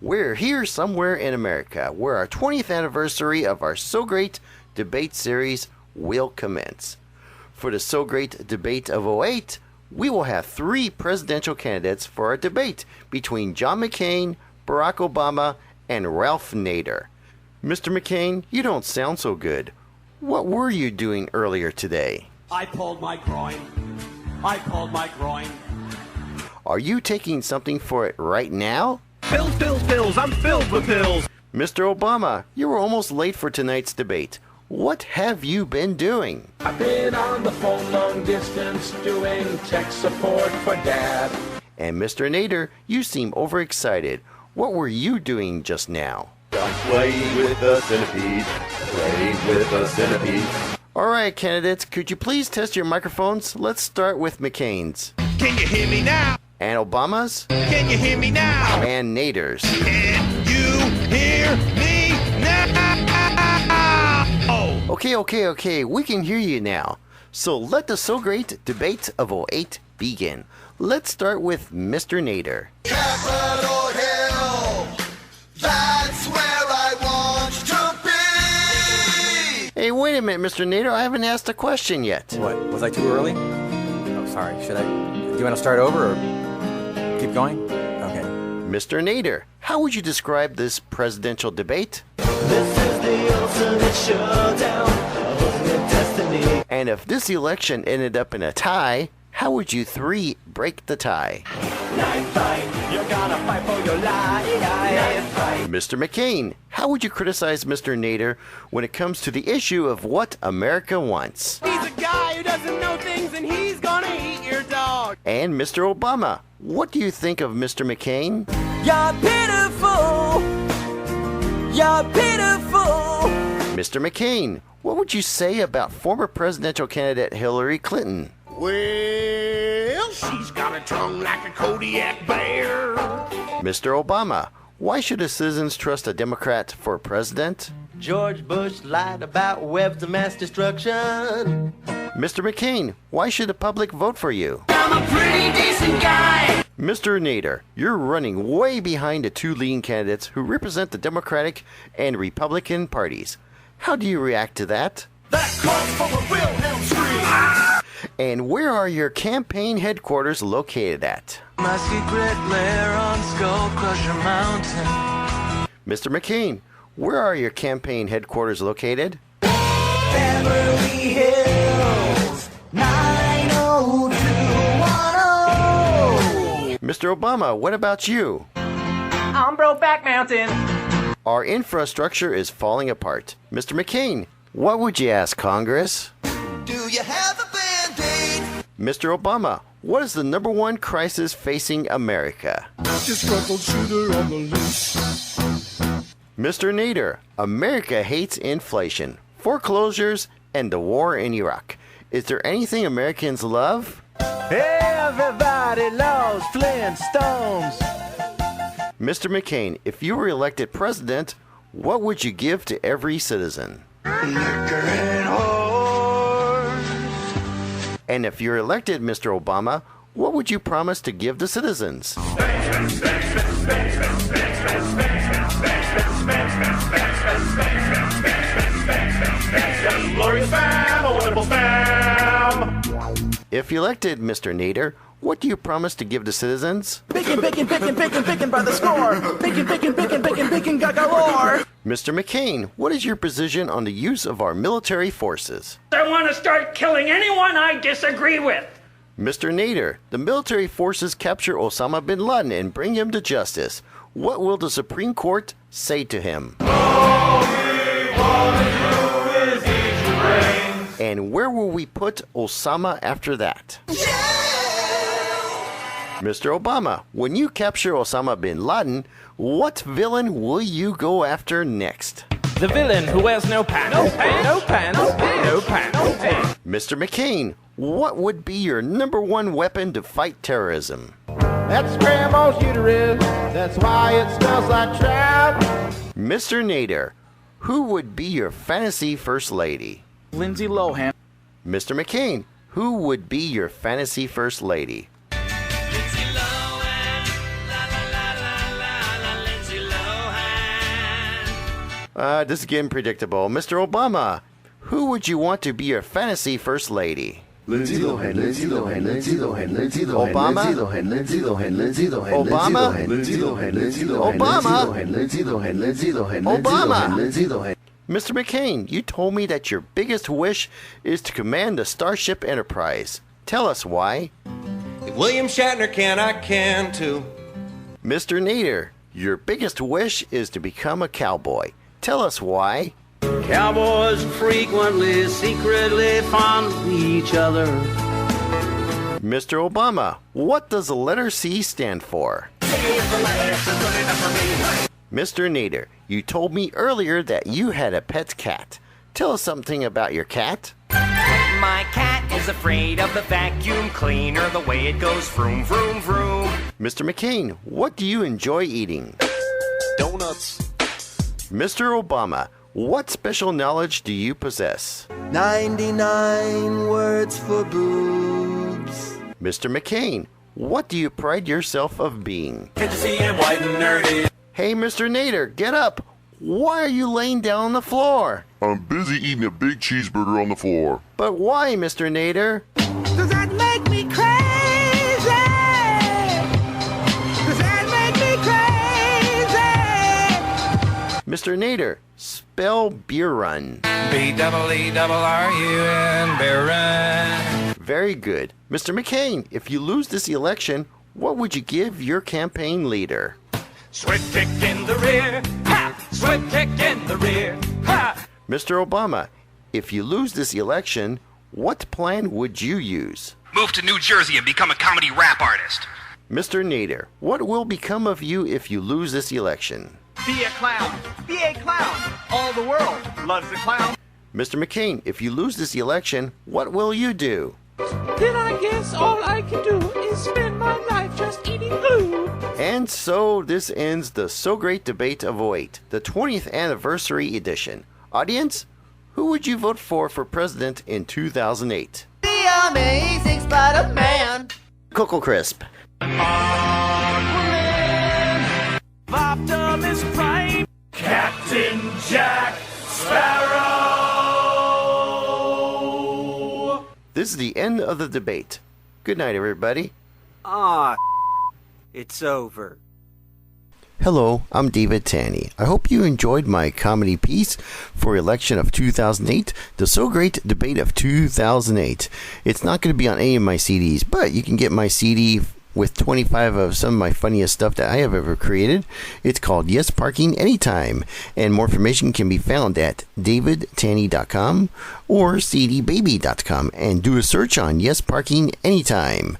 We're here somewhere in America where our 20th anniversary of our So Great debate series will commence. For the So Great debate of '08, we will have 3 presidential candidates for our debate between John McCain, Barack Obama, and Ralph Nader. Mr. McCain, you don't sound so good. What were you doing earlier today? I pulled my groin. Are you taking something for it right now? Pills, pills, pills. I'm filled with pills. Mr. Obama, you were almost late for tonight's debate. What have you been doing? I've been on the phone long distance doing tech support for Dad. And Mr. Nader, you seem overexcited. What were you doing just now? I'm playing with the centipede. All right, candidates, could you please test your microphones? Let's start with McCain's. Can you hear me now? And Obama's. Can you hear me now? And Nader's. Can you hear me now? Oh. Okay, we can hear you now. So let the So Great debate of '08 begin. Let's start with Mr. Nader. Capitol Hill, that's where I want to be. Hey, wait a minute, Mr. Nader, I haven't asked a question yet. What? Was I too early? Oh, sorry. Should I? Do you want to start over or keep going? Okay. Mr. Nader, how would you describe this presidential debate? This is the ultimate showdown of ultimate destiny. And if this election ended up in a tie, how would you 3 break the tie? Knife fight, you're gonna fight for your life. Knife fight. Mr. McCain, how would you criticize Mr. Nader when it comes to the issue of what America wants? He's a guy who doesn't know things and he's gonna eat your dog. And Mr. Obama, what do you think of Mr. McCain? You're pitiful. You're pitiful. Mr. McCain, what would you say about former presidential candidate Hillary Clinton? Well, she's got a tongue like a Kodiak bear. Mr. Obama, why should the citizens trust a Democrat for president? George Bush lied about weapons of mass destruction. Mr. McCain, why should the public vote for you? I'm a pretty decent guy. Mr. Nader, you're running way behind the 2 leading candidates who represent the Democratic and Republican parties. How do you react to that? That calls for a Wilhelm scream. And where are your campaign headquarters located at? My secret lair on Skull Crusher Mountain. Mr. McCain, where are your campaign headquarters located? Beverly Hills 90210. Mr. Obama, what about you? I'm Brokeback Mountain. Our infrastructure is falling apart. Mr. McCain, what would you ask Congress? Do you have a Band-Aid? Mr. Obama, what is the #1 crisis facing America? Disgruntled shooter on the loose. Mr. Nader, America hates inflation, foreclosures, and the war in Iraq. Is there anything Americans love? Everybody loves Flintstones. Mr. McCain, if you were elected president, what would you give to every citizen? Liquor and whores. And if you're elected, Mr. Obama, what would you promise to give the citizens? Glorious spam, a wonderful spam. If elected, Mr. Nader, what do you promise to give the citizens? Pickin' by the score. Pickin', gaga-roar. Mr. McCain, what is your position on the use of our military forces? I want to start killing anyone I disagree with. Mr. Nader, the military forces capture Osama bin Laden and bring him to justice. What will the Supreme Court say to him? And where will we put Osama after that? Mr. Obama, when you capture Osama bin Laden, what villain will you go after next? The villain who wears no pants. No pants. No pants. No pants. No pants. Mr. McCain, what would be your #1 weapon to fight terrorism? That's Grandma's uterus. That's why it smells like trout. Mr. Nader, who would be your fantasy first lady? Lindsay Lohan. Mr. McCain, who would be your fantasy first lady? Lindsay Lohan, la la la la la la, Lindsay Lohan. This is getting predictable. Mr. Obama, who would you want to be your fantasy first lady? Obama? Mr. McCain, you told me that your biggest wish is to command the Starship Enterprise. Tell us why. If William Shatner can, I can too. Mr. Nader, your biggest wish is to become a cowboy. Tell us why. Cowboys frequently, secretly fond of each other. Mr. Obama, what does the letter C stand for? Mr. Nader, you told me earlier that you had a pet cat. Tell us something about your cat. My cat is afraid of the vacuum cleaner, the way it goes vroom, vroom, vroom. Mr. McCain, what do you enjoy eating? Donuts. Mr. Obama, what special knowledge do you possess? 99 words for boobs. Mr. McCain, what do you pride yourself of being? Can't you see I'm white and nerdy? Hey, Mr. Nader, get up. Why are you laying down on the floor? I'm busy eating a big cheeseburger on the floor. But why, Mr. Nader? Does that make me crazy? Does that make me crazy? Mr. Nader, spell beer run. B-double-E-double-R-U-N, beer run. Very good. Mr. McCain, if you lose this election, what would you give your campaign leader? Sweat kick in the rear. Ha! Sweat kick in the rear. Ha! Mr. Obama, if you lose this election, what plan would you use? Move to New Jersey and become a comedy rap artist. Mr. Nader, what will become of you if you lose this election? Be a clown. Be a clown. All the world loves a clown. Mr. McCain, if you lose this election, what will you do? Then I guess all I can do is spend my life just eating glue. And so this ends the So Great Debate of 08, the 20th anniversary edition. Audience, who would you vote for president in 2008? The Amazing Spider-Man. Cocoa Crisp. Optimus Prime. Captain Jack Sparrow. This is the end of the debate. Good night, everybody. It's over. Hello, I'm David Tanny. I hope you enjoyed my comedy piece for election of 2008, the So Great Debate of 2008. It's not going to be on any of my CDs, but you can get my CD with 25 of some of my funniest stuff that I have ever created. It's called Yes Parking Anytime, and more information can be found at davidtanny.com or cdbaby.com, and do a search on Yes Parking Anytime.